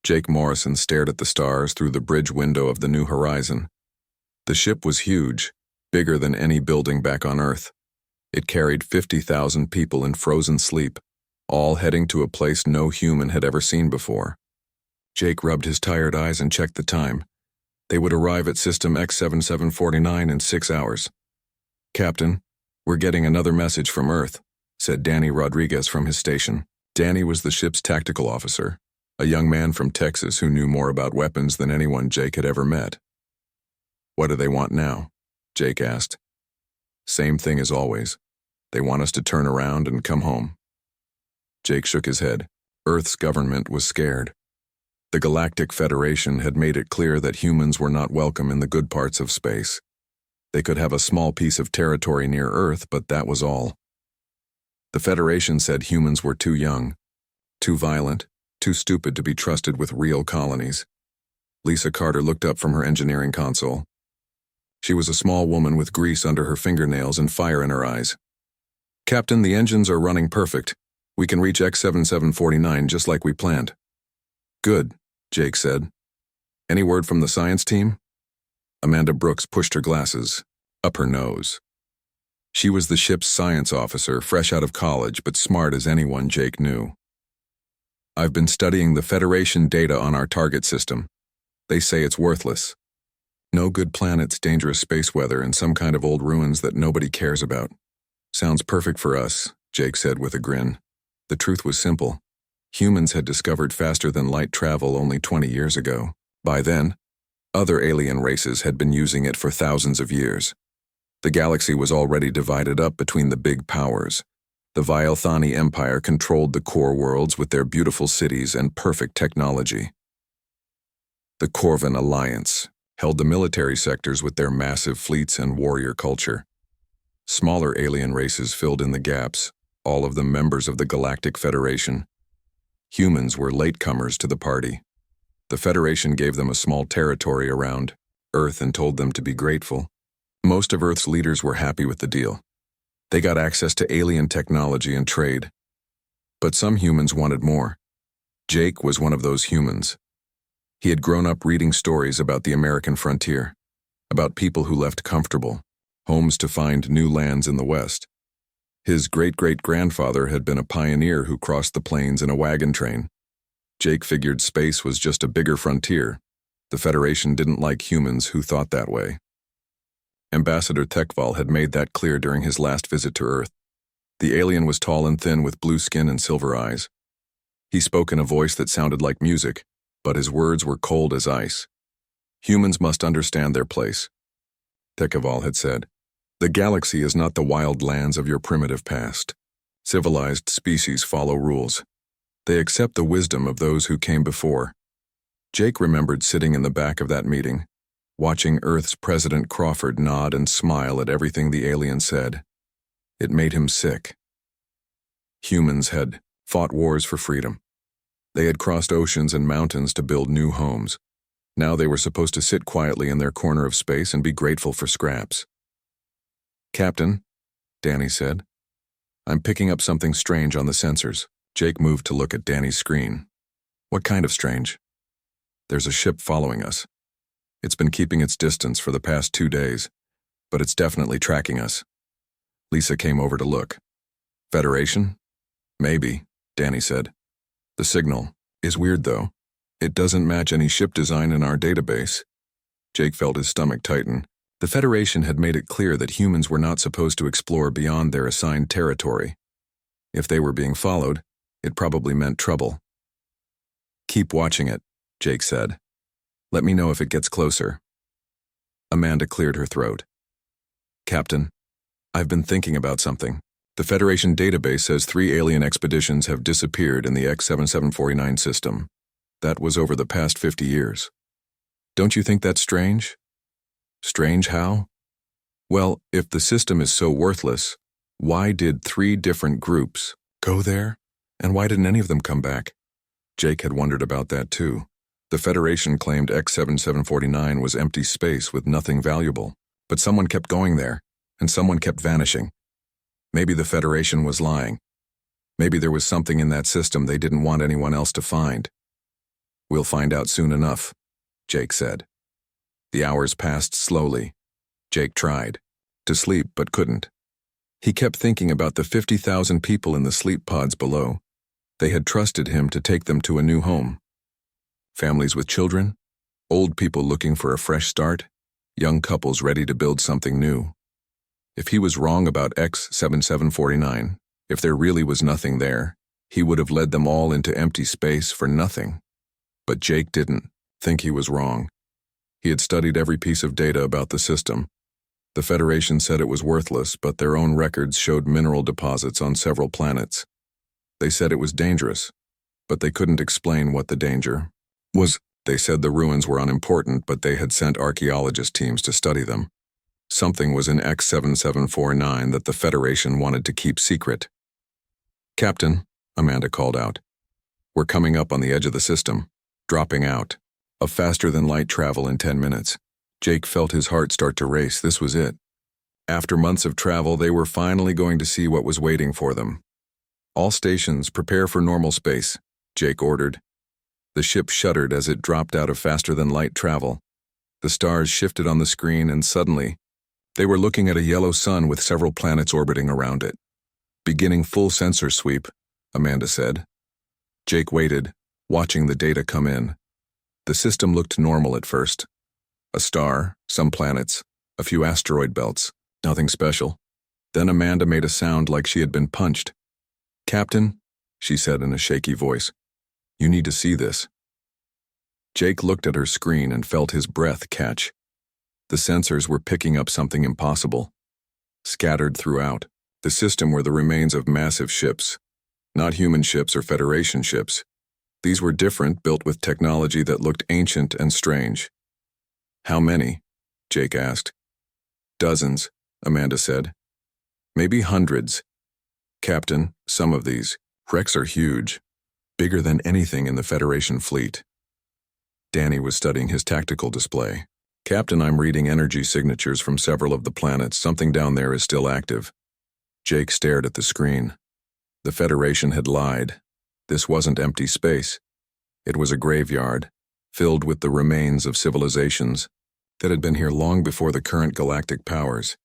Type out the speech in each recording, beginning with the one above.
Jake Morrison stared at the stars through the bridge window of the New Horizon. The ship was huge, bigger than any building back on Earth. It carried 50,000 people in frozen sleep, all heading to a place no human had ever seen before. Jake rubbed his tired eyes and checked the time. They would arrive at System X7749 in 6 hours. "Captain, we're getting another message from Earth," said Danny Rodriguez from his station. Danny was the ship's tactical officer, a young man from Texas who knew more about weapons than anyone Jake had ever met. "What do they want now?" Jake asked. "Same thing as always. They want us to turn around and come home." Jake shook his head. Earth's government was scared. The Galactic Federation had made it clear that humans were not welcome in the good parts of space. They could have a small piece of territory near Earth, but that was all. The Federation said humans were too young, too violent, too stupid to be trusted with real colonies. Lisa Carter looked up from her engineering console. She was a small woman with grease under her fingernails and fire in her eyes. "Captain, the engines are running perfect. We can reach X7749 just like we planned." "Good," Jake said. "Any word from the science team?" Amanda Brooks pushed her glasses up her nose. She was the ship's science officer, fresh out of college, but smart as anyone Jake knew. "I've been studying the Federation data on our target system. They say it's worthless. No good planets, dangerous space weather, and some kind of old ruins that nobody cares about. Sounds perfect for us," Jake said with a grin. The truth was simple. Humans had discovered faster-than-light travel only 20 years ago. By then, other alien races had been using it for thousands of years. The galaxy was already divided up between the big powers. The Vialthani Empire controlled the core worlds with their beautiful cities and perfect technology. The Corvan Alliance held the military sectors with their massive fleets and warrior culture. Smaller alien races filled in the gaps, all of them members of the Galactic Federation. Humans were latecomers to the party. The Federation gave them a small territory around Earth and told them to be grateful. Most of Earth's leaders were happy with the deal. They got access to alien technology and trade. But some humans wanted more. Jake was one of those humans. He had grown up reading stories about the American frontier, about people who left comfortable homes to find new lands in the West. His great-great-grandfather had been a pioneer who crossed the plains in a wagon train. Jake figured space was just a bigger frontier. The Federation didn't like humans who thought that way. Ambassador Tekval had made that clear during his last visit to Earth. The alien was tall and thin with blue skin and silver eyes. He spoke in a voice that sounded like music, but his words were cold as ice. "Humans must understand their place," Tekval had said. "The galaxy is not the wild lands of your primitive past. Civilized species follow rules. They accept the wisdom of those who came before." Jake remembered sitting in the back of that meeting, watching Earth's President Crawford nod and smile at everything the alien said. It made him sick. Humans had fought wars for freedom. They had crossed oceans and mountains to build new homes. Now they were supposed to sit quietly in their corner of space and be grateful for scraps. "Captain," Danny said, "I'm picking up something strange on the sensors." Jake moved to look at Danny's screen. "What kind of strange?" "There's a ship following us. It's been keeping its distance for the past 2 days, but it's definitely tracking us." Lisa came over to look. "Federation?" "Maybe," Danny said. "The signal is weird, though. It doesn't match any ship design in our database." Jake felt his stomach tighten. The Federation had made it clear that humans were not supposed to explore beyond their assigned territory. If they were being followed, it probably meant trouble. "Keep watching it," Jake said. "Let me know if it gets closer." Amanda cleared her throat. "Captain, I've been thinking about something. The Federation database says 3 alien expeditions have disappeared in the X7749 system. That was over the past 50 years. Don't you think that's strange?" "Strange how?" "Well, if the system is so worthless, why did 3 different groups go there? And why didn't any of them come back?" Jake had wondered about that too. The Federation claimed X7749 was empty space with nothing valuable, but someone kept going there, and someone kept vanishing. Maybe the Federation was lying. Maybe there was something in that system they didn't want anyone else to find. We'll find out soon enough, Jake said. The hours passed slowly. Jake tried to sleep but couldn't. He kept thinking about the 50,000 people in the sleep pods below. They had trusted him to take them to a new home. Families with children, old people looking for a fresh start, young couples ready to build something new. If he was wrong about X7749, if there really was nothing there, he would have led them all into empty space for nothing. But Jake didn't think he was wrong. He had studied every piece of data about the system. The Federation said it was worthless, but their own records showed mineral deposits on several planets. They said it was dangerous, but they couldn't explain what the danger was. They said the ruins were unimportant, but they had sent archaeologist teams to study them. Something was in X7749 that the Federation wanted to keep secret. "Captain," Amanda called out. "We're coming up on the edge of the system, dropping out of faster-than-light travel in 10 minutes. Jake felt his heart start to race. This was it. After months of travel, they were finally going to see what was waiting for them. "All stations, prepare for normal space," Jake ordered. The ship shuddered as it dropped out of faster-than-light travel. The stars shifted on the screen, and suddenly, they were looking at a yellow sun with several planets orbiting around it. "Beginning full sensor sweep," Amanda said. Jake waited, watching the data come in. The system looked normal at first. A star, some planets, a few asteroid belts, nothing special. Then Amanda made a sound like she had been punched. "Captain," she said in a shaky voice, "you need to see this." Jake looked at her screen and felt his breath catch. The sensors were picking up something impossible. Scattered throughout the system were the remains of massive ships. Not human ships or Federation ships. These were different, built with technology that looked ancient and strange. "How many?" Jake asked. "Dozens," Amanda said. "Maybe hundreds. Captain, some of these wrecks are huge, bigger than anything in the Federation fleet." Danny was studying his tactical display. "Captain, I'm reading energy signatures from several of the planets. Something down there is still active." Jake stared at the screen. The Federation had lied. This wasn't empty space. It was a graveyard, filled with the remains of civilizations that had been here long before the current galactic powers.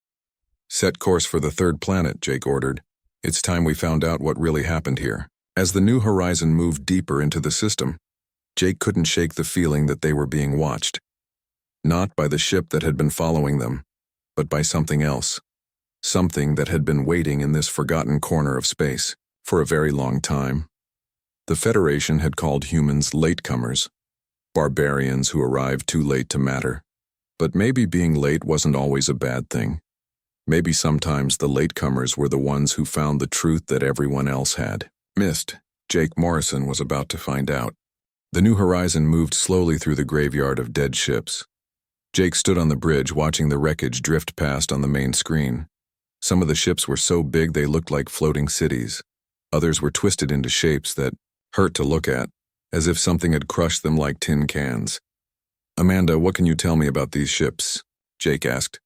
"Set course for the third planet," Jake ordered. "It's time we found out what really happened here." As the new horizon moved deeper into the system, Jake couldn't shake the feeling that they were being watched. Not by the ship that had been following them, but by something else. Something that had been waiting in this forgotten corner of space for a very long time. The Federation had called humans latecomers, barbarians who arrived too late to matter. But maybe being late wasn't always a bad thing. Maybe sometimes the latecomers were the ones who found the truth that everyone else had missed. Jake Morrison was about to find out. The new horizon moved slowly through the graveyard of dead ships. Jake stood on the bridge watching the wreckage drift past on the main screen. Some of the ships were so big they looked like floating cities. Others were twisted into shapes that hurt to look at, as if something had crushed them like tin cans. "Amanda, what can you tell me about these ships?" Jake asked.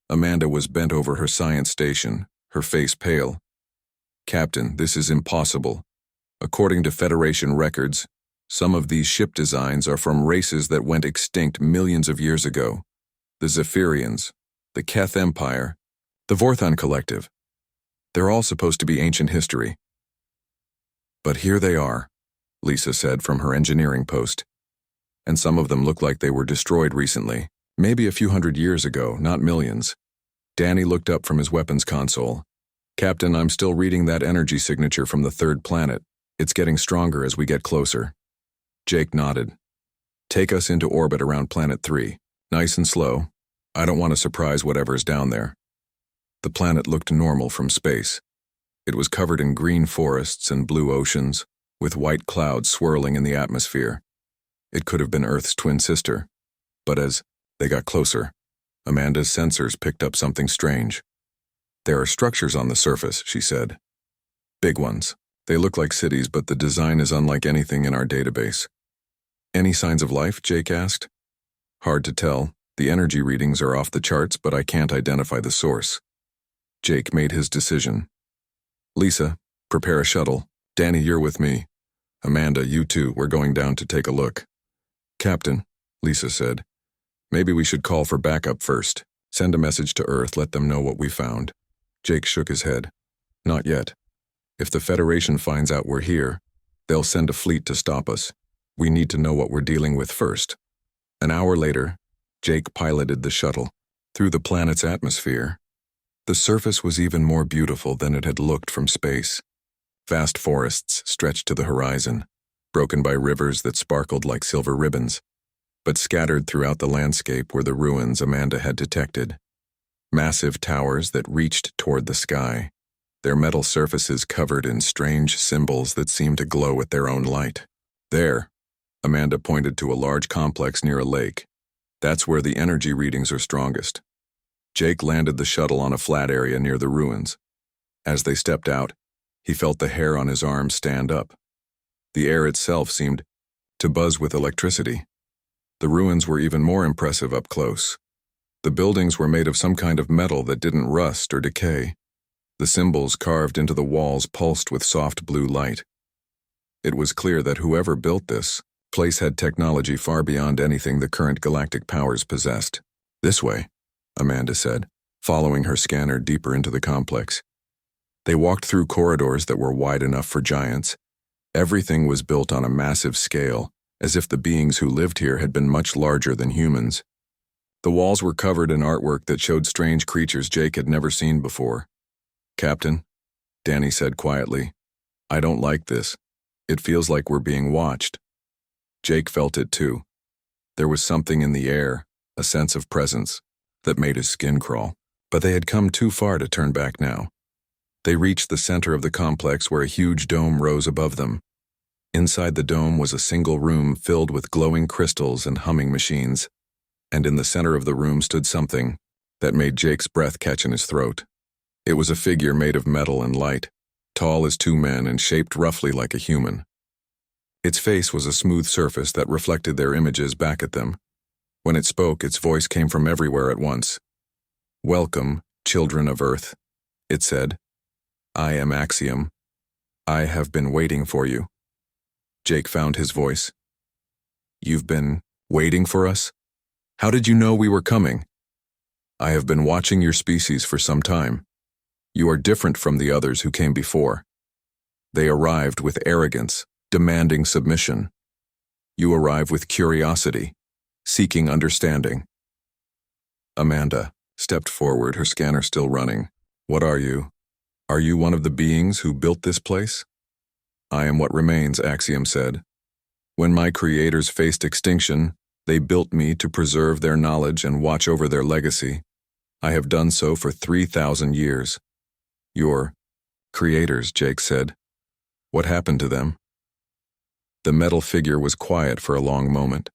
Amanda was bent over her science station, her face pale. "Captain, this is impossible. According to Federation records, some of these ship designs are from races that went extinct millions of years ago. The Zephyrians, the Keth Empire, the Vorthon Collective. They're all supposed to be ancient history." "But here they are," Lisa said from her engineering post. "And some of them look like they were destroyed recently, maybe a few hundred years ago, not millions." Danny looked up from his weapons console. "Captain, I'm still reading that energy signature from the third planet. It's getting stronger as we get closer." Jake nodded. "Take us into orbit around Planet 3. Nice and slow. I don't want to surprise whatever's down there." The planet looked normal from space. It was covered in green forests and blue oceans, with white clouds swirling in the atmosphere. It could have been Earth's twin sister. But as they got closer, Amanda's sensors picked up something strange. "There are structures on the surface," she said. "Big ones. They look like cities, but the design is unlike anything in our database." "Any signs of life?" Jake asked. "Hard to tell. The energy readings are off the charts, but I can't identify the source." Jake made his decision. "Lisa, prepare a shuttle. Danny, you're with me. Amanda, you two, we're going down to take a look. Captain, Lisa said, maybe we should call for backup first. Send a message to Earth, let them know what we found. Jake shook his head. Not yet. If the Federation finds out we're here, they'll send a fleet to stop us. We need to know what we're dealing with first. An hour later, Jake piloted the shuttle through the planet's atmosphere. The surface was even more beautiful than it had looked from space. Vast forests stretched to the horizon, broken by rivers that sparkled like silver ribbons. But scattered throughout the landscape were the ruins Amanda had detected. Massive towers that reached toward the sky, their metal surfaces covered in strange symbols that seemed to glow with their own light. There, Amanda pointed to a large complex near a lake. That's where the energy readings are strongest. Jake landed the shuttle on a flat area near the ruins. As they stepped out, he felt the hair on his arms stand up. The air itself seemed to buzz with electricity. The ruins were even more impressive up close. The buildings were made of some kind of metal that didn't rust or decay. The symbols carved into the walls pulsed with soft blue light. It was clear that whoever built this place had technology far beyond anything the current galactic powers possessed. This way, Amanda said, following her scanner deeper into the complex. They walked through corridors that were wide enough for giants. Everything was built on a massive scale, as if the beings who lived here had been much larger than humans. The walls were covered in artwork that showed strange creatures Jake had never seen before. Captain, Danny said quietly, I don't like this. It feels like we're being watched. Jake felt it too. There was something in the air, a sense of presence, that made his skin crawl. But they had come too far to turn back now. They reached the center of the complex where a huge dome rose above them. Inside the dome was a single room filled with glowing crystals and humming machines. And in the center of the room stood something that made Jake's breath catch in his throat. It was a figure made of metal and light, tall as two men and shaped roughly like a human. Its face was a smooth surface that reflected their images back at them. When it spoke, its voice came from everywhere at once. Welcome, children of Earth, it said. I am Axiom. I have been waiting for you. Jake found his voice. You've been waiting for us? How did you know we were coming? I have been watching your species for some time. You are different from the others who came before. They arrived with arrogance, demanding submission. You arrive with curiosity, seeking understanding. Amanda stepped forward, her scanner still running. What are you? Are you one of the beings who built this place? I am what remains, Axiom said. When my creators faced extinction, they built me to preserve their knowledge and watch over their legacy. I have done so for 3,000 years. Your creators, Jake said. What happened to them? The metal figure was quiet for a long moment.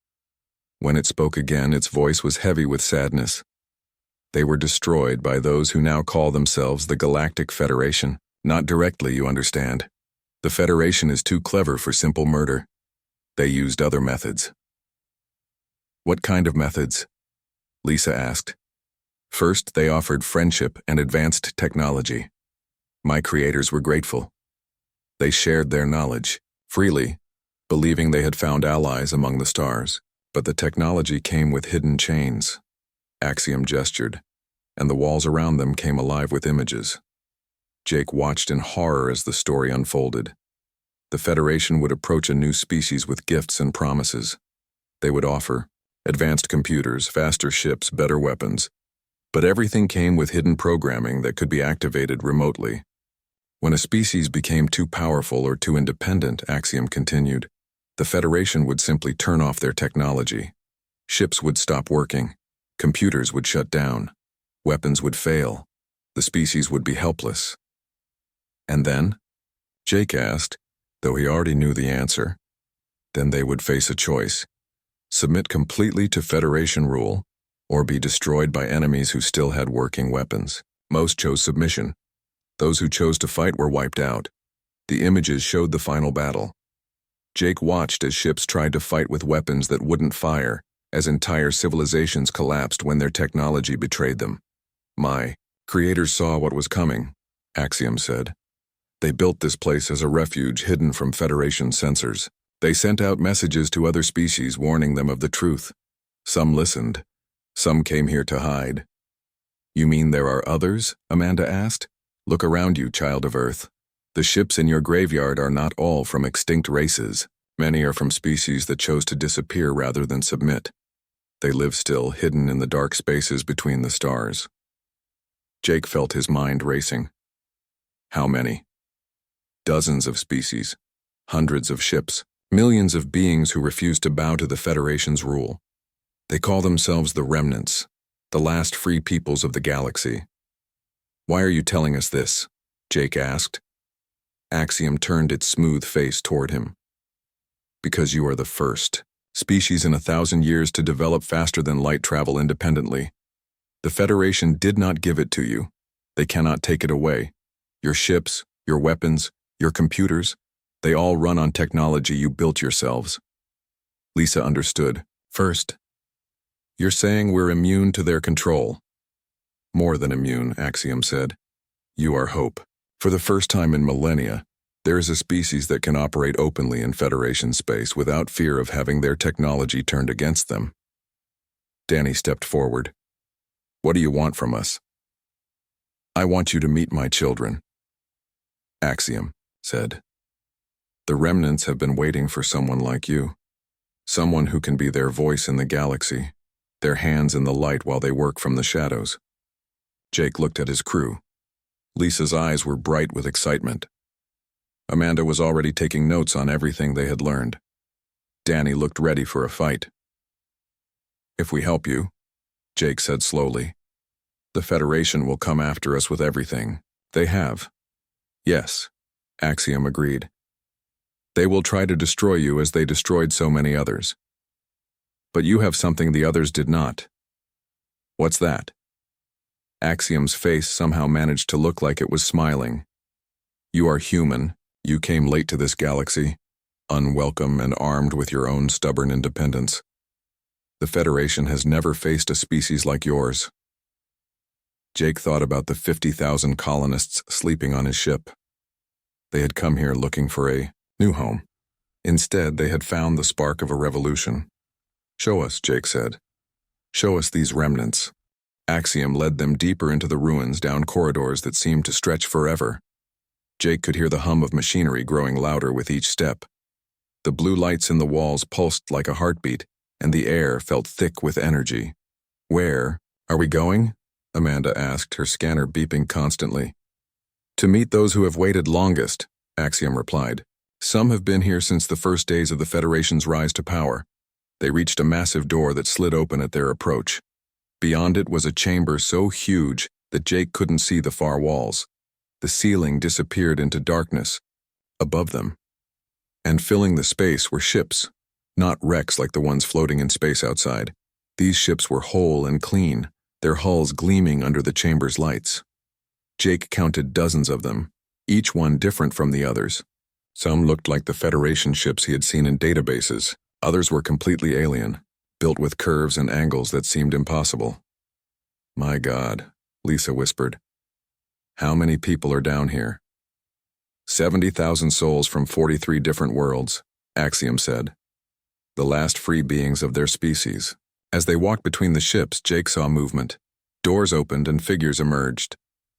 When it spoke again, its voice was heavy with sadness. They were destroyed by those who now call themselves the Galactic Federation. Not directly, you understand. The Federation is too clever for simple murder. They used other methods. What kind of methods? Lisa asked. First, they offered friendship and advanced technology. My creators were grateful. They shared their knowledge, freely, believing they had found allies among the stars. But the technology came with hidden chains. Axiom gestured, and the walls around them came alive with images. Jake watched in horror as the story unfolded. The Federation would approach a new species with gifts and promises. They would offer advanced computers, faster ships, better weapons. But everything came with hidden programming that could be activated remotely. When a species became too powerful or too independent, Axiom continued, the Federation would simply turn off their technology. Ships would stop working. Computers would shut down. Weapons would fail. The species would be helpless. And then? Jake asked, though he already knew the answer. Then they would face a choice. Submit completely to Federation rule, or be destroyed by enemies who still had working weapons. Most chose submission. Those who chose to fight were wiped out. The images showed the final battle. Jake watched as ships tried to fight with weapons that wouldn't fire, as entire civilizations collapsed when their technology betrayed them. My creators saw what was coming, Axiom said. They built this place as a refuge hidden from Federation sensors. They sent out messages to other species warning them of the truth. Some listened. Some came here to hide. You mean there are others? Amanda asked. Look around you, child of Earth. The ships in your graveyard are not all from extinct races. Many are from species that chose to disappear rather than submit. They live still, hidden in the dark spaces between the stars. Jake felt his mind racing. How many? Dozens of species, hundreds of ships, millions of beings who refuse to bow to the Federation's rule. They call themselves the Remnants, the last free peoples of the galaxy. Why are you telling us this? Jake asked. Axiom turned its smooth face toward him. Because you are the first species in 1,000 years to develop faster than light travel independently. The Federation did not give it to you. They cannot take it away. Your ships, your weapons, your computers, they all run on technology you built yourselves. Lisa understood. First, you're saying we're immune to their control. More than immune, Axiom said. You are hope. For the first time in millennia, there is a species that can operate openly in Federation space without fear of having their technology turned against them. Danny stepped forward. What do you want from us? I want you to meet my children. Axiom said. The Remnants have been waiting for someone like you. Someone who can be their voice in the galaxy, their hands in the light while they work from the shadows. Jake looked at his crew. Lisa's eyes were bright with excitement. Amanda was already taking notes on everything they had learned. Danny looked ready for a fight. If we help you, Jake said slowly, the Federation will come after us with everything. They have. Yes, Axiom agreed. They will try to destroy you as they destroyed so many others. But you have something the others did not. What's that? Axiom's face somehow managed to look like it was smiling. You are human. You came late to this galaxy, unwelcome and armed with your own stubborn independence. The Federation has never faced a species like yours. Jake thought about the 50,000 colonists sleeping on his ship. They had come here looking for a new home. Instead, they had found the spark of a revolution. Show us, Jake said. Show us these remnants. Axiom led them deeper into the ruins down corridors that seemed to stretch forever. Jake could hear the hum of machinery growing louder with each step. The blue lights in the walls pulsed like a heartbeat, and the air felt thick with energy. Where are we going? Amanda asked, her scanner beeping constantly. To meet those who have waited longest, Axiom replied. Some have been here since the first days of the Federation's rise to power. They reached a massive door that slid open at their approach. Beyond it was a chamber so huge that Jake couldn't see the far walls. The ceiling disappeared into darkness above them. And filling the space were ships, not wrecks like the ones floating in space outside. These ships were whole and clean, their hulls gleaming under the chamber's lights. Jake counted dozens of them, each one different from the others. Some looked like the Federation ships he had seen in databases. Others were completely alien, built with curves and angles that seemed impossible. My God, Lisa whispered. How many people are down here? 70,000 souls from 43 different worlds, Axiom said. The last free beings of their species. As they walked between the ships, Jake saw movement. Doors opened and figures emerged.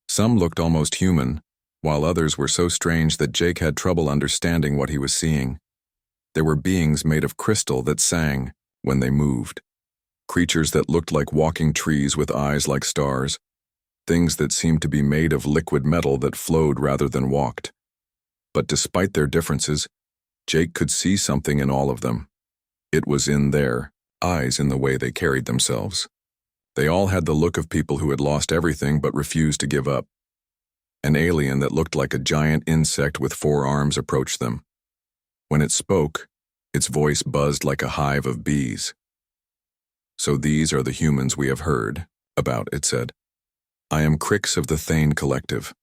Some looked almost human, while others were so strange that Jake had trouble understanding what he was seeing. There were beings made of crystal that sang when they moved. Creatures that looked like walking trees with eyes like stars. Things that seemed to be made of liquid metal that flowed rather than walked. But despite their differences, Jake could see something in all of them. It was in their eyes, in the way they carried themselves. They all had the look of people who had lost everything but refused to give up. An alien that looked like a giant insect with 4 arms approached them. When it spoke, its voice buzzed like a hive of bees. So these are the humans we have heard about, it said. I am Crix of the Thane Collective.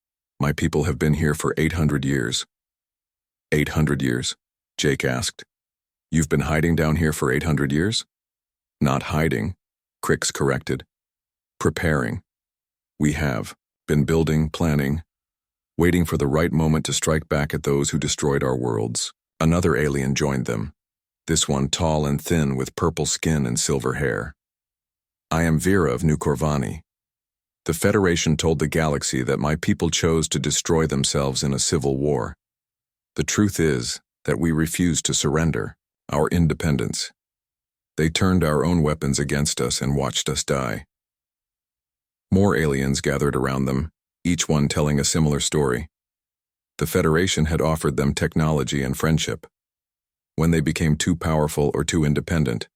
My people have been here for 800 years. 800 years? Jake asked. You've been hiding down here for 800 years? Not hiding, Crix corrected. Preparing. We have been building, planning. waiting for the right moment to strike back at those who destroyed our worlds. Another alien joined them, this one tall and thin with purple skin and silver hair. I am Vera of New Corvani. The Federation told the galaxy that my people chose to destroy themselves in a civil war. The truth is that we refused to surrender our independence. They turned our own weapons against us and watched us die. More aliens gathered around them, each one telling a similar story. The Federation had offered them technology and friendship. When they became too powerful or too independent,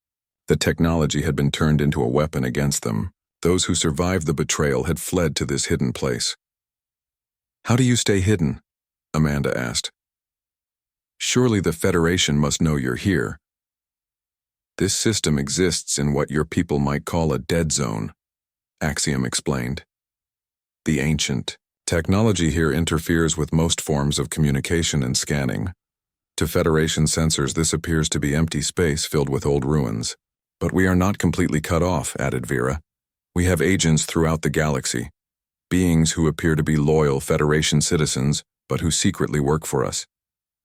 the technology had been turned into a weapon against them. Those who survived the betrayal had fled to this hidden place. How do you stay hidden? Amanda asked. Surely the Federation must know you're here. This system exists in what your people might call a dead zone, Axiom explained. The ancient technology here interferes with most forms of communication and scanning. To Federation sensors, this appears to be empty space filled with old ruins. But we are not completely cut off, added Vera. We have agents throughout the galaxy, beings who appear to be loyal Federation citizens, but who secretly work for us.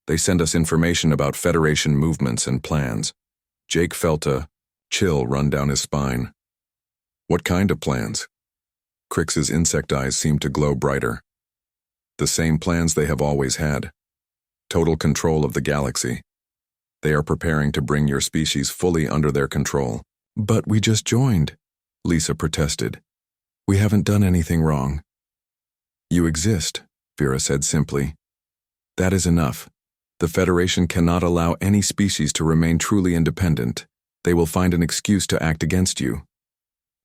They send us information about Federation movements and plans. Jake felt a chill run down his spine. What kind of plans? Crix's insect eyes seemed to glow brighter. The same plans they have always had. Total control of the galaxy. They are preparing to bring your species fully under their control. But we just joined, Lisa protested. We haven't done anything wrong. You exist, Vera said simply. That is enough. The Federation cannot allow any species to remain truly independent. They will find an excuse to act against you.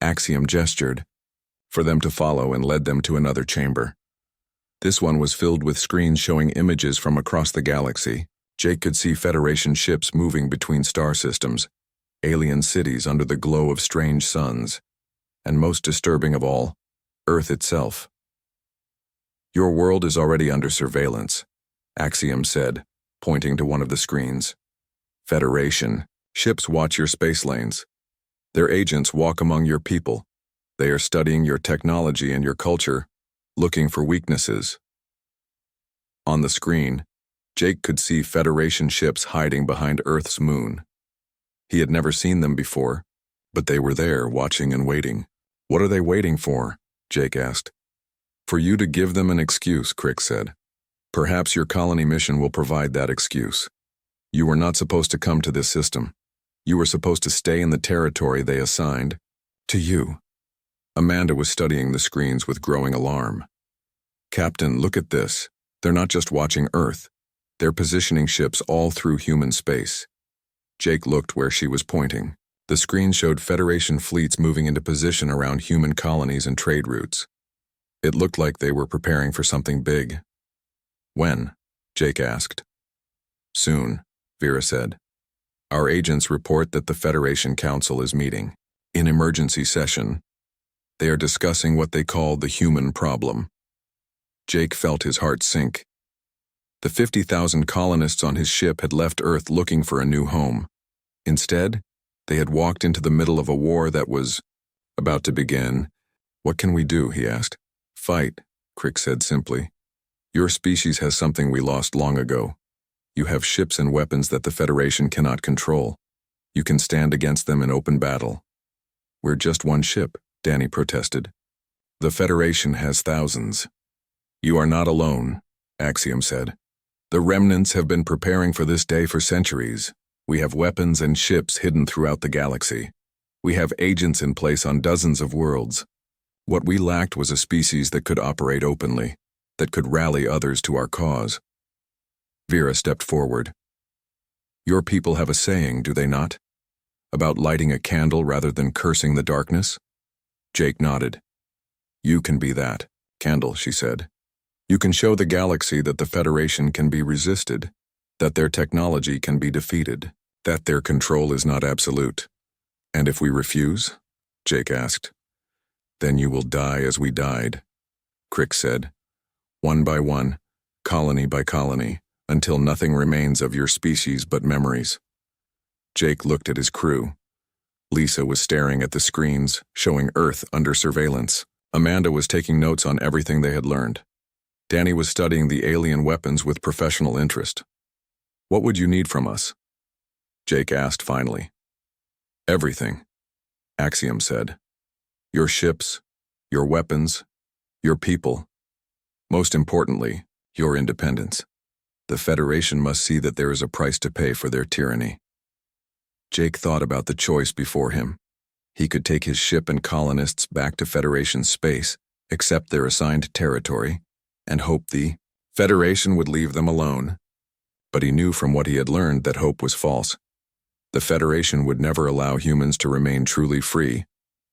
Axiom gestured for them to follow and led them to another chamber. This one was filled with screens showing images from across the galaxy. Jake could see Federation ships moving between star systems, alien cities under the glow of strange suns, and most disturbing of all, Earth itself. Your world is already under surveillance, Axiom said, pointing to one of the screens. Federation ships watch your space lanes. Their agents walk among your people. They are studying your technology and your culture, looking for weaknesses. On the screen, Jake could see Federation ships hiding behind Earth's moon. He had never seen them before, but they were there, watching and waiting. What are they waiting for? Jake asked. For you to give them an excuse, Crix said. Perhaps your colony mission will provide that excuse. You were not supposed to come to this system. You were supposed to stay in the territory they assigned to you. Amanda was studying the screens with growing alarm. Captain, look at this. They're not just watching Earth. They're positioning ships all through human space. Jake looked where she was pointing. The screen showed Federation fleets moving into position around human colonies and trade routes. It looked like they were preparing for something big. When? Jake asked. Soon, Vera said. Our agents report that the Federation Council is meeting. In emergency session, they are discussing what they call the human problem. Jake felt his heart sink. The 50,000 colonists on his ship had left Earth looking for a new home. Instead, they had walked into the middle of a war that was about to begin. What can we do? He asked. Fight, Crix said simply. Your species has something we lost long ago. You have ships and weapons that the Federation cannot control. You can stand against them in open battle. We're just one ship, Danny protested. The Federation has thousands. You are not alone, Axiom said. The remnants have been preparing for this day for centuries. We have weapons and ships hidden throughout the galaxy. We have agents in place on dozens of worlds. What we lacked was a species that could operate openly, that could rally others to our cause. Vera stepped forward. Your people have a saying, do they not? About lighting a candle rather than cursing the darkness? Jake nodded. You can be that candle, she said. You can show the galaxy that the Federation can be resisted, that their technology can be defeated, that their control is not absolute. And if we refuse? Jake asked. Then you will die as we died, Crix said. One by one, colony by colony, until nothing remains of your species but memories. Jake looked at his crew. Lisa was staring at the screens, showing Earth under surveillance. Amanda was taking notes on everything they had learned. Danny was studying the alien weapons with professional interest. "What would you need from us?" Jake asked finally. "Everything," Axiom said. "Your ships, your weapons, your people. Most importantly, your independence. The Federation must see that there is a price to pay for their tyranny." Jake thought about the choice before him. He could take his ship and colonists back to Federation space, accept their assigned territory, and hope the Federation would leave them alone. But he knew from what he had learned that hope was false. The Federation would never allow humans to remain truly free,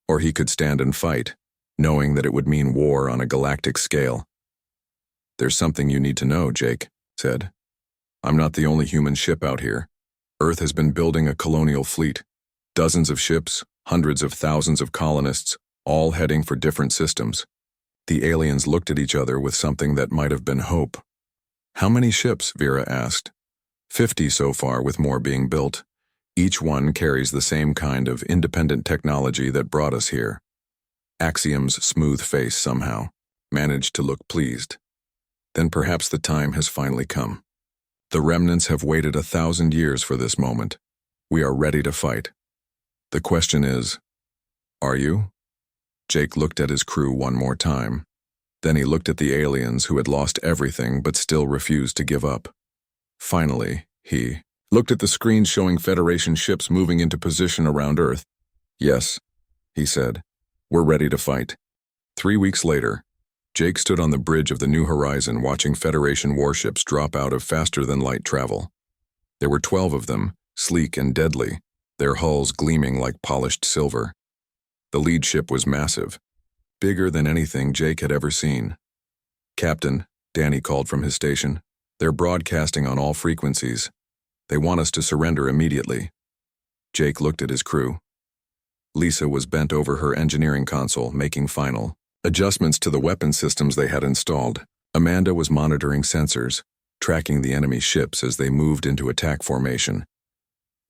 or he could stand and fight, knowing that it would mean war on a galactic scale. "There's something you need to know," Jake said. "I'm not the only human ship out here. Earth has been building a colonial fleet. Dozens of ships, hundreds of thousands of colonists, all heading for different systems." The aliens looked at each other with something that might have been hope. "How many ships?" Vera asked. 50 so far, with more being built. Each one carries the same kind of independent technology that brought us here." Axiom's smooth face somehow managed to look pleased. "Then perhaps the time has finally come. The remnants have waited 1,000 years for this moment. We are ready to fight. The question is, are you?" Jake looked at his crew one more time. Then he looked at the aliens who had lost everything but still refused to give up. Finally, he looked at the screens showing Federation ships moving into position around Earth. "Yes," he said. "We're ready to fight." 3 weeks later, Jake stood on the bridge of the New Horizon watching Federation warships drop out of faster-than-light travel. There were 12 of them, sleek and deadly, their hulls gleaming like polished silver. The lead ship was massive, bigger than anything Jake had ever seen. "Captain," Danny called from his station, "they're broadcasting on all frequencies. They want us to surrender immediately." Jake looked at his crew. Lisa was bent over her engineering console, making final adjustments to the weapon systems they had installed. Amanda was monitoring sensors, tracking the enemy ships as they moved into attack formation.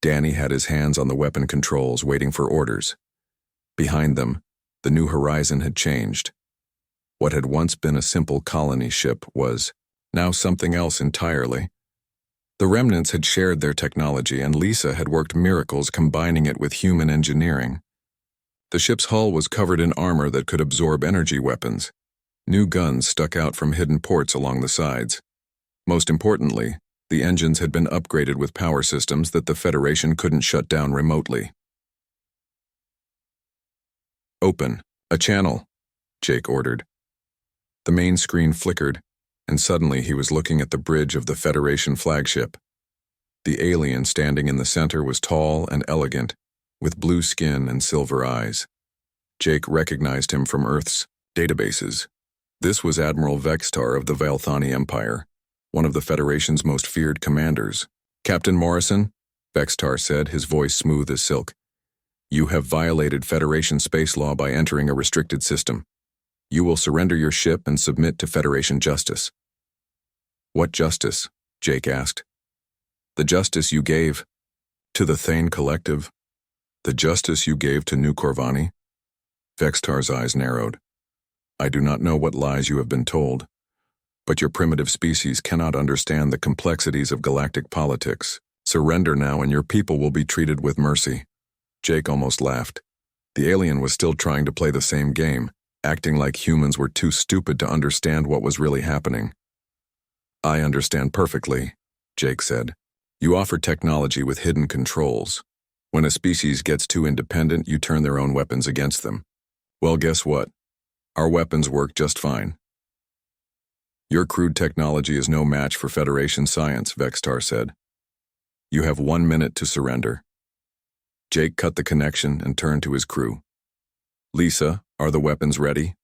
Danny had his hands on the weapon controls, waiting for orders. Behind them, the New Horizon had changed. What had once been a simple colony ship was now something else entirely. The remnants had shared their technology, and Lisa had worked miracles combining it with human engineering. The ship's hull was covered in armor that could absorb energy weapons. New guns stuck out from hidden ports along the sides. Most importantly, the engines had been upgraded with power systems that the Federation couldn't shut down remotely. "Open a channel," Jake ordered. The main screen flickered, and suddenly he was looking at the bridge of the Federation flagship. The alien standing in the center was tall and elegant, with blue skin and silver eyes. Jake recognized him from Earth's databases. This was Admiral Vextar of the Valthani Empire, one of the Federation's most feared commanders. "Captain Morrison," Vextar said, his voice smooth as silk, "you have violated Federation space law by entering a restricted system. You will surrender your ship and submit to Federation justice." "What justice?" Jake asked. "The justice you gave to the Thane Collective. The justice you gave to New Corvani." Vextar's eyes narrowed. "I do not know what lies you have been told, but your primitive species cannot understand the complexities of galactic politics. Surrender now and your people will be treated with mercy." Jake almost laughed. The alien was still trying to play the same game, acting like humans were too stupid to understand what was really happening. "I understand perfectly," Jake said. "You offer technology with hidden controls. When a species gets too independent, you turn their own weapons against them. Well, guess what? Our weapons work just fine." "Your crude technology is no match for Federation science," Vextar said. "You have 1 minute to surrender." Jake cut the connection and turned to his crew. "Lisa, are the weapons ready?"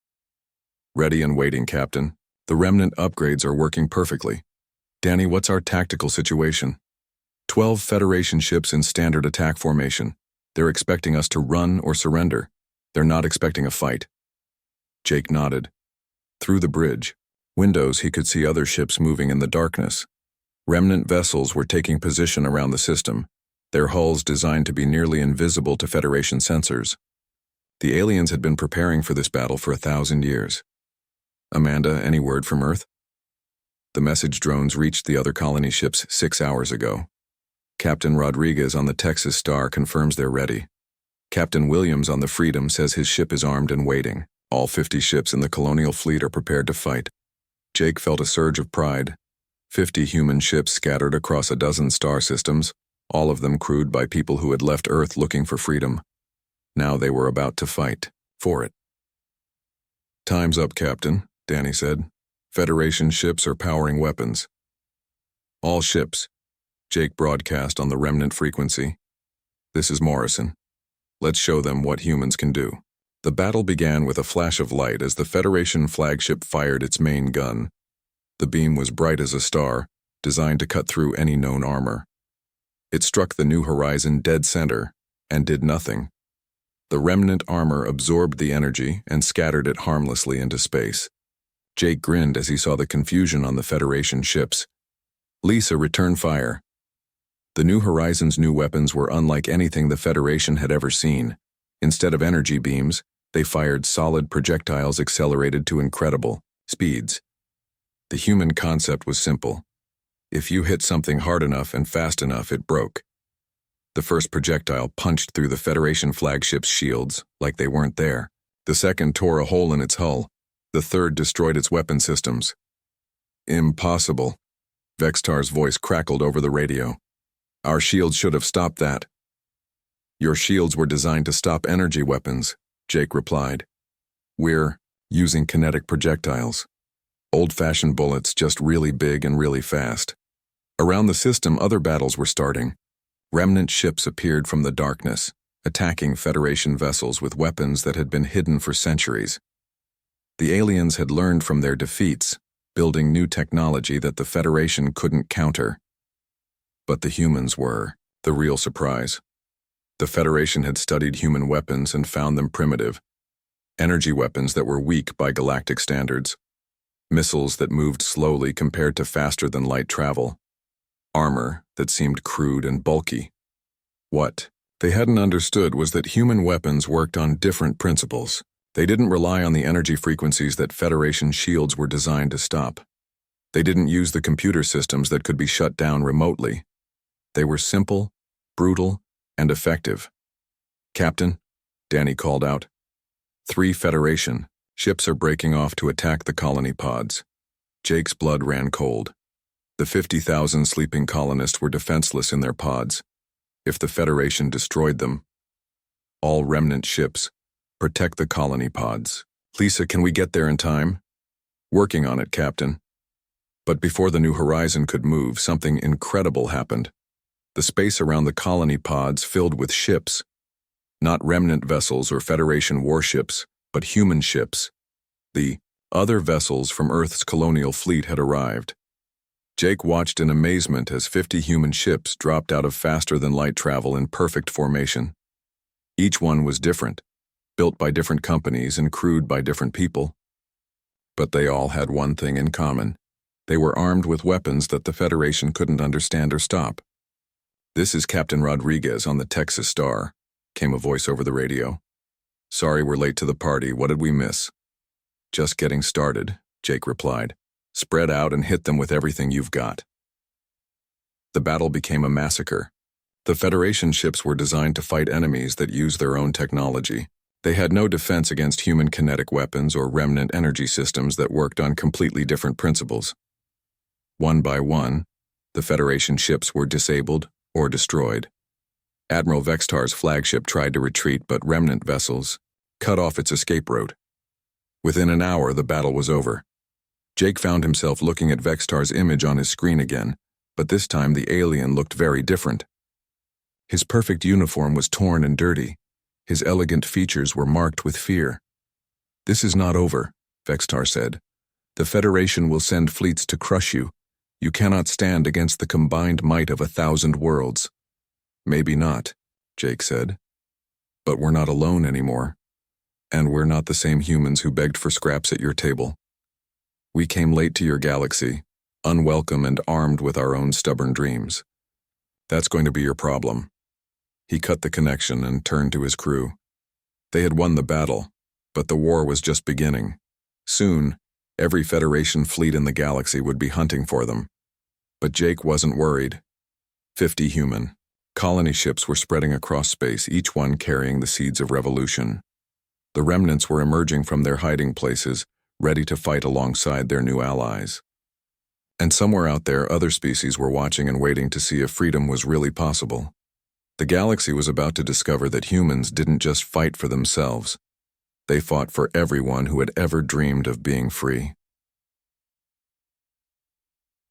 "Ready and waiting, Captain. The remnant upgrades are working perfectly." "Danny, what's our tactical situation?" 12 Federation ships in standard attack formation. They're expecting us to run or surrender. They're not expecting a fight." Jake nodded. Through the bridge windows, he could see other ships moving in the darkness. Remnant vessels were taking position around the system, their hulls designed to be nearly invisible to Federation sensors. The aliens had been preparing for this battle for 1,000 years. "Amanda, any word from Earth?" The message drones reached the other colony ships 6 hours ago. Captain Rodriguez on the Texas Star confirms they're ready. Captain Williams on the Freedom says his ship is armed and waiting. All 50 ships in the colonial fleet are prepared to fight. Jake felt a surge of pride. 50 human ships scattered across a dozen star systems, all of them crewed by people who had left Earth looking for freedom. Now they were about to fight for it. "Time's up, Captain," Danny said. "Federation ships are powering weapons." "All ships," Jake broadcast on the remnant frequency. "This is Morrison. Let's show them what humans can do." The battle began with a flash of light as the Federation flagship fired its main gun. The beam was bright as a star, designed to cut through any known armor. It struck the New Horizon dead center and did nothing. The remnant armor absorbed the energy and scattered it harmlessly into space. Jake grinned as he saw the confusion on the Federation ships. "Lisa, return fire." The New Horizon's new weapons were unlike anything the Federation had ever seen. Instead of energy beams, they fired solid projectiles accelerated to incredible speeds. The human concept was simple. If you hit something hard enough and fast enough, it broke. The first projectile punched through the Federation flagship's shields like they weren't there. The second tore a hole in its hull. The third destroyed its weapon systems. "Impossible." Vextar's voice crackled over the radio. "Our shields should have stopped that." "Your shields were designed to stop energy weapons," Jake replied. "We're using kinetic projectiles. Old-fashioned bullets, just really big and really fast." Around the system, other battles were starting. Remnant ships appeared from the darkness, attacking Federation vessels with weapons that had been hidden for centuries. The aliens had learned from their defeats, building new technology that the Federation couldn't counter. But the humans were the real surprise. The Federation had studied human weapons and found them primitive. Energy weapons that were weak by galactic standards. Missiles that moved slowly compared to faster-than-light travel. Armor that seemed crude and bulky. What they hadn't understood was that human weapons worked on different principles. They didn't rely on the energy frequencies that Federation shields were designed to stop. They didn't use the computer systems that could be shut down remotely. They were simple, brutal, and effective. "Captain," Danny called out. 3 Federation ships are breaking off to attack the colony pods." Jake's blood ran cold. The 50,000 sleeping colonists were defenseless in their pods. If the Federation destroyed them, all remnant ships, protect the colony pods. "Lisa, can we get there in time?" "Working on it, Captain." But before the New Horizon could move, something incredible happened. The space around the colony pods filled with ships. Not remnant vessels or Federation warships, but human ships. The other vessels from Earth's colonial fleet had arrived. Jake watched in amazement as 50 human ships dropped out of faster-than-light travel in perfect formation. Each one was different, built by different companies and crewed by different people. But they all had one thing in common. They were armed with weapons that the Federation couldn't understand or stop. "This is Captain Rodriguez on the Texas Star," came a voice over the radio. "Sorry we're late to the party. What did we miss?" "Just getting started," Jake replied. "Spread out and hit them with everything you've got." The battle became a massacre. The Federation ships were designed to fight enemies that used their own technology. They had no defense against human kinetic weapons or remnant energy systems that worked on completely different principles. One by one, the Federation ships were disabled or destroyed. Admiral Vextar's flagship tried to retreat, but remnant vessels cut off its escape route. Within an hour, the battle was over. Jake found himself looking at Vextar's image on his screen again, but this time the alien looked very different. His perfect uniform was torn and dirty. His elegant features were marked with fear. "This is not over," Vextar said. "The Federation will send fleets to crush you. You cannot stand against the combined might of 1,000 worlds." "Maybe not," Jake said. "But we're not alone anymore. And we're not the same humans who begged for scraps at your table. We came late to your galaxy, unwelcome and armed with our own stubborn dreams. That's going to be your problem." He cut the connection and turned to his crew. They had won the battle, but the war was just beginning. Soon, Every Federation fleet in the galaxy would be hunting for them. But Jake wasn't worried. 50 human colony ships were spreading across space, each one carrying the seeds of revolution. The remnants were emerging from their hiding places, ready to fight alongside their new allies. And somewhere out there, other species were watching and waiting to see if freedom was really possible. The galaxy was about to discover that humans didn't just fight for themselves. They fought for everyone who had ever dreamed of being free.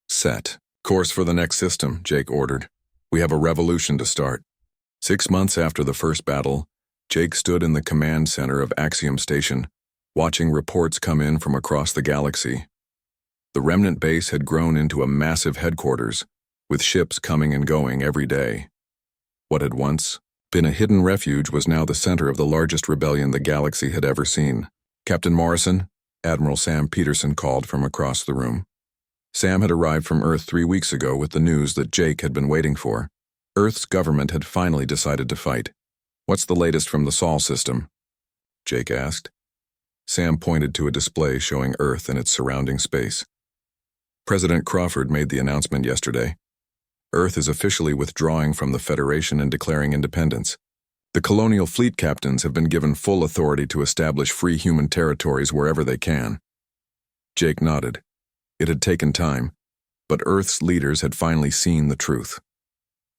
Set. Course for the next system, Jake ordered. We have a revolution to start. 6 months after the first battle, Jake stood in the command center of Axiom Station, watching reports come in from across the galaxy. The remnant base had grown into a massive headquarters, with ships coming and going every day. What had once been a hidden refuge was now the center of the largest rebellion the galaxy had ever seen. Captain Morrison, Admiral Sam Peterson called from across the room. Sam had arrived from Earth 3 weeks ago with the news that Jake had been waiting for. Earth's government had finally decided to fight. What's the latest from the Sol system? Jake asked. Sam pointed to a display showing Earth and its surrounding space. President Crawford made the announcement yesterday. Earth is officially withdrawing from the Federation and declaring independence. The colonial fleet captains have been given full authority to establish free human territories wherever they can. Jake nodded. It had taken time, but Earth's leaders had finally seen the truth.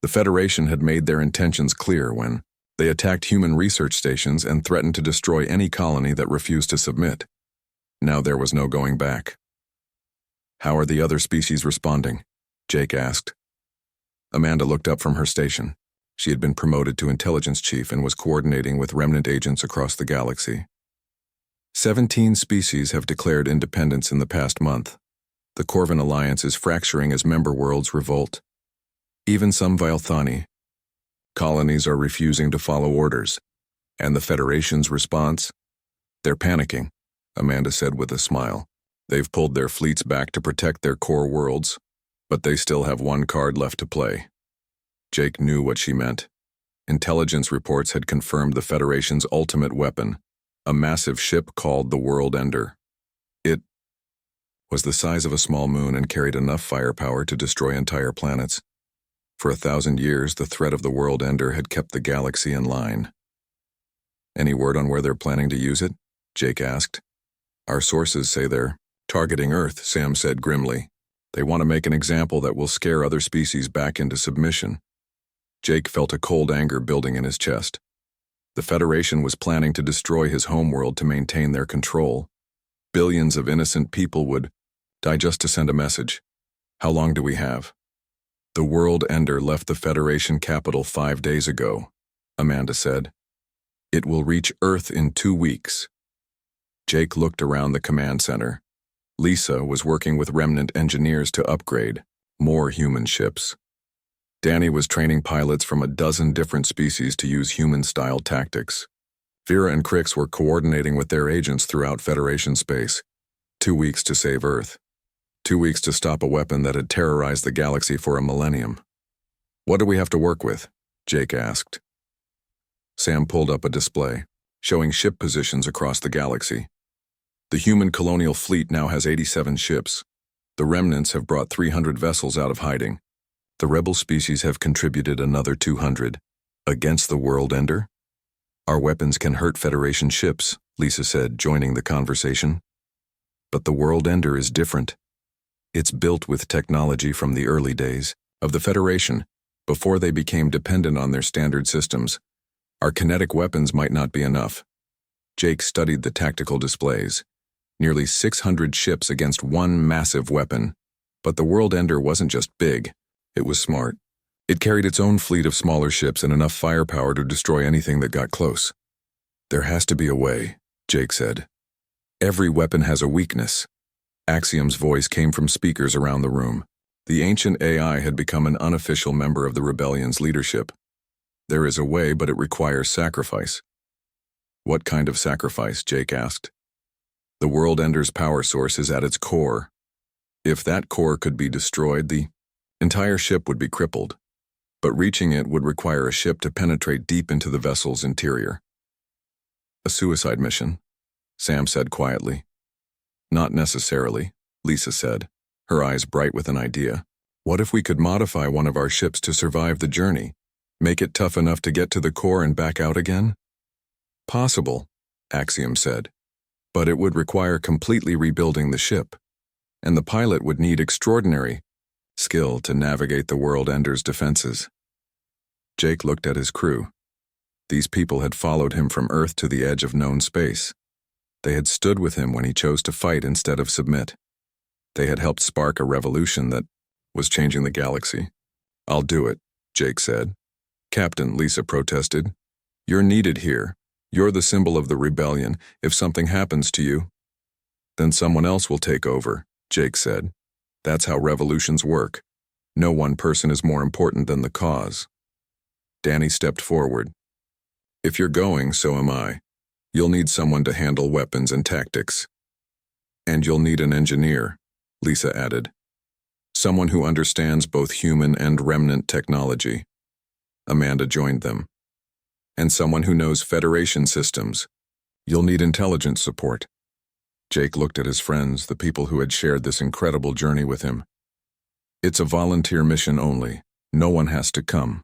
The Federation had made their intentions clear when they attacked human research stations and threatened to destroy any colony that refused to submit. Now there was no going back. How are the other species responding? Jake asked. Amanda looked up from her station. She had been promoted to intelligence chief and was coordinating with remnant agents across the galaxy. 17 species have declared independence in the past month. The Corvin Alliance is fracturing as member worlds revolt. Even some Vilthani. Colonies are refusing to follow orders. And the Federation's response? They're panicking, Amanda said with a smile. They've pulled their fleets back to protect their core worlds, but they still have one card left to play. Jake knew what she meant. Intelligence reports had confirmed the Federation's ultimate weapon, a massive ship called the World Ender. It was the size of a small moon and carried enough firepower to destroy entire planets. For 1,000 years, the threat of the World Ender had kept the galaxy in line. Any word on where they're planning to use it? Jake asked. Our sources say they're targeting Earth, Sam said grimly. They want to make an example that will scare other species back into submission. Jake felt a cold anger building in his chest. The Federation was planning to destroy his homeworld to maintain their control. Billions of innocent people would die just to send a message. How long do we have? The World Ender left the Federation capital 5 days ago, Amanda said. It will reach Earth in 2 weeks. Jake looked around the command center. Lisa was working with remnant engineers to upgrade more human ships. Danny was training pilots from a dozen different species to use human-style tactics. Vera and Crix were coordinating with their agents throughout Federation space. 2 weeks to save Earth. 2 weeks to stop a weapon that had terrorized the galaxy for a millennium. What do we have to work with? Jake asked. Sam pulled up a display, showing ship positions across the galaxy. The human colonial fleet now has 87 ships. The remnants have brought 300 vessels out of hiding. The rebel species have contributed another 200. Against the World Ender? Our weapons can hurt Federation ships, Lisa said, joining the conversation. But the World Ender is different. It's built with technology from the early days of the Federation, before they became dependent on their standard systems. Our kinetic weapons might not be enough. Jake studied the tactical displays. Nearly 600 ships against one massive weapon. But the World Ender wasn't just big, it was smart. It carried its own fleet of smaller ships and enough firepower to destroy anything that got close. There has to be a way, Jake said. Every weapon has a weakness. Axiom's voice came from speakers around the room. The ancient AI had become an unofficial member of the rebellion's leadership. There is a way, but it requires sacrifice. What kind of sacrifice? Jake asked. The World Ender's power source is at its core. If that core could be destroyed, the entire ship would be crippled. But reaching it would require a ship to penetrate deep into the vessel's interior. A suicide mission, Sam said quietly. Not necessarily, Lisa said, her eyes bright with an idea. What if we could modify one of our ships to survive the journey? Make it tough enough to get to the core and back out again? Possible, Axiom said, but it would require completely rebuilding the ship, and the pilot would need extraordinary skill to navigate the World Ender's defenses. Jake looked at his crew. These people had followed him from Earth to the edge of known space. They had stood with him when he chose to fight instead of submit. They had helped spark a revolution that was changing the galaxy. I'll do it, Jake said. Captain, Lisa protested. You're needed here. You're the symbol of the rebellion. If something happens to you, then someone else will take over, Jake said. That's how revolutions work. No one person is more important than the cause. Danny stepped forward. If you're going, so am I. You'll need someone to handle weapons and tactics. And you'll need an engineer, Lisa added. Someone who understands both human and remnant technology. Amanda joined them. And someone who knows Federation systems. You'll need intelligence support. Jake looked at his friends, the people who had shared this incredible journey with him. It's a volunteer mission only. No one has to come.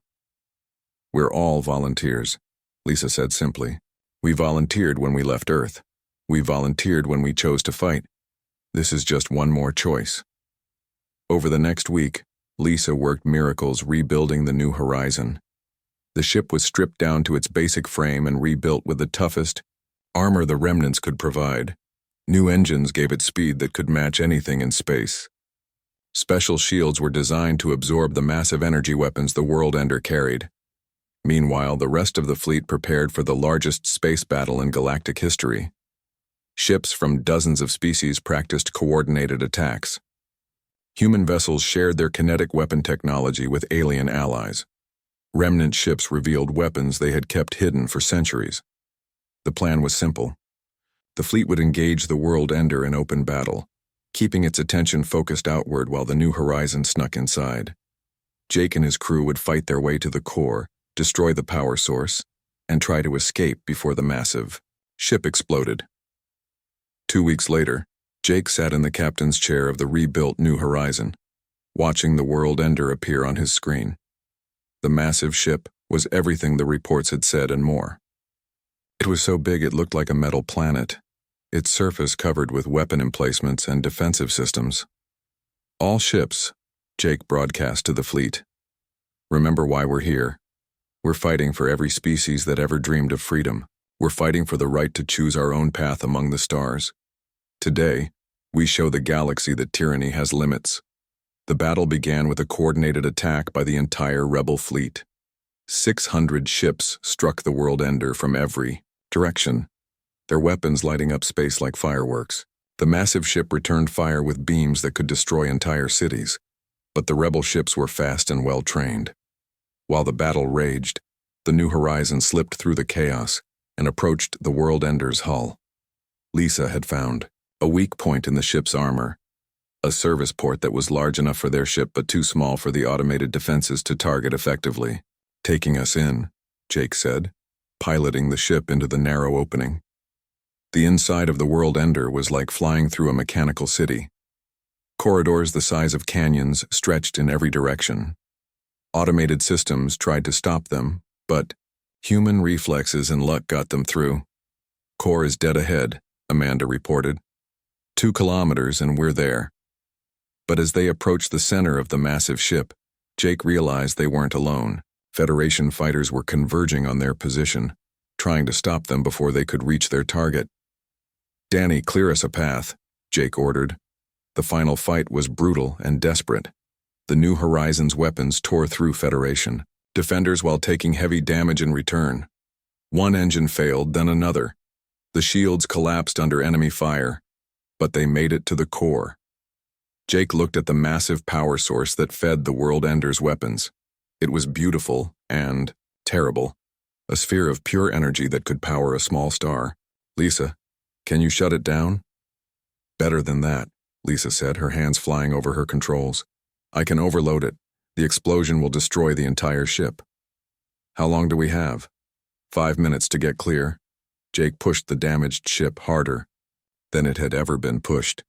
We're all volunteers, Lisa said simply. We volunteered when we left Earth. We volunteered when we chose to fight. This is just one more choice. Over the next week, Lisa worked miracles rebuilding the New Horizon. The ship was stripped down to its basic frame and rebuilt with the toughest armor the remnants could provide. New engines gave it speed that could match anything in space. Special shields were designed to absorb the massive energy weapons the World Ender carried. Meanwhile, the rest of the fleet prepared for the largest space battle in galactic history. Ships from dozens of species practiced coordinated attacks. Human vessels shared their kinetic weapon technology with alien allies. Remnant ships revealed weapons they had kept hidden for centuries. The plan was simple. The fleet would engage the World Ender in open battle, keeping its attention focused outward while the New Horizon snuck inside. Jake and his crew would fight their way to the core, destroy the power source, and try to escape before the massive ship exploded. 2 weeks later, Jake sat in the captain's chair of the rebuilt New Horizon, watching the World Ender appear on his screen. The massive ship was everything the reports had said and more. It was so big it looked like a metal planet, its surface covered with weapon emplacements and defensive systems. All ships, Jake broadcast to the fleet. Remember why we're here. We're fighting for every species that ever dreamed of freedom. We're fighting for the right to choose our own path among the stars. Today, we show the galaxy that tyranny has limits. The battle began with a coordinated attack by the entire rebel fleet. 600 ships struck the World Ender from every direction, their weapons lighting up space like fireworks. The massive ship returned fire with beams that could destroy entire cities, but the rebel ships were fast and well-trained. While the battle raged, the New Horizon slipped through the chaos and approached the World Ender's hull. Lisa had found a weak point in the ship's armor, a service port that was large enough for their ship but too small for the automated defenses to target effectively. Taking us in, Jake said, piloting the ship into the narrow opening. The inside of the World Ender was like flying through a mechanical city. Corridors the size of canyons stretched in every direction. Automated systems tried to stop them, but human reflexes and luck got them through. Core is dead ahead, Amanda reported. 2 kilometers and we're there. But as they approached the center of the massive ship, Jake realized they weren't alone. Federation fighters were converging on their position, trying to stop them before they could reach their target. Danny, clear us a path, Jake ordered. The final fight was brutal and desperate. The New Horizon's weapons tore through Federation defenders while taking heavy damage in return. One engine failed, then another. The shields collapsed under enemy fire, but they made it to the core. Jake looked at the massive power source that fed the World Ender's weapons. It was beautiful and terrible, a sphere of pure energy that could power a small star. Lisa, can you shut it down? Better than that, Lisa said, her hands flying over her controls. I can overload it. The explosion will destroy the entire ship. How long do we have? 5 minutes to get clear. Jake pushed the damaged ship harder. than it had ever been pushed.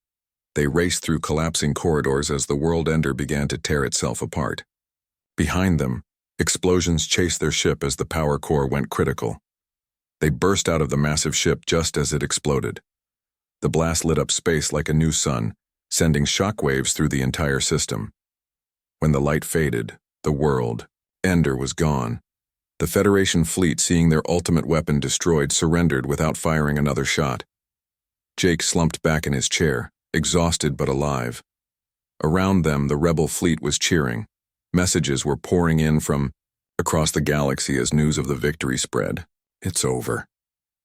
They raced through collapsing corridors as the world ender began to tear itself apart. Behind them, explosions chased their ship as the power core went critical. They burst out of the massive ship just as it exploded. The blast lit up space like a new sun, sending shockwaves through the entire system. When the light faded, the world ender was gone. The Federation fleet, seeing their ultimate weapon destroyed, surrendered without firing another shot. Jake slumped back in his chair, exhausted but alive. Around them, the rebel fleet was cheering. Messages were pouring in from across the galaxy as news of the victory spread. "It's over,"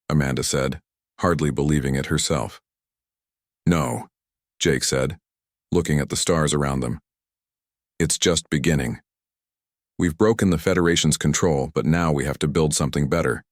Amanda said, hardly believing it herself. "No," Jake said, looking at the stars around them. "It's just beginning. We've broken the Federation's control, but now we have to build something better.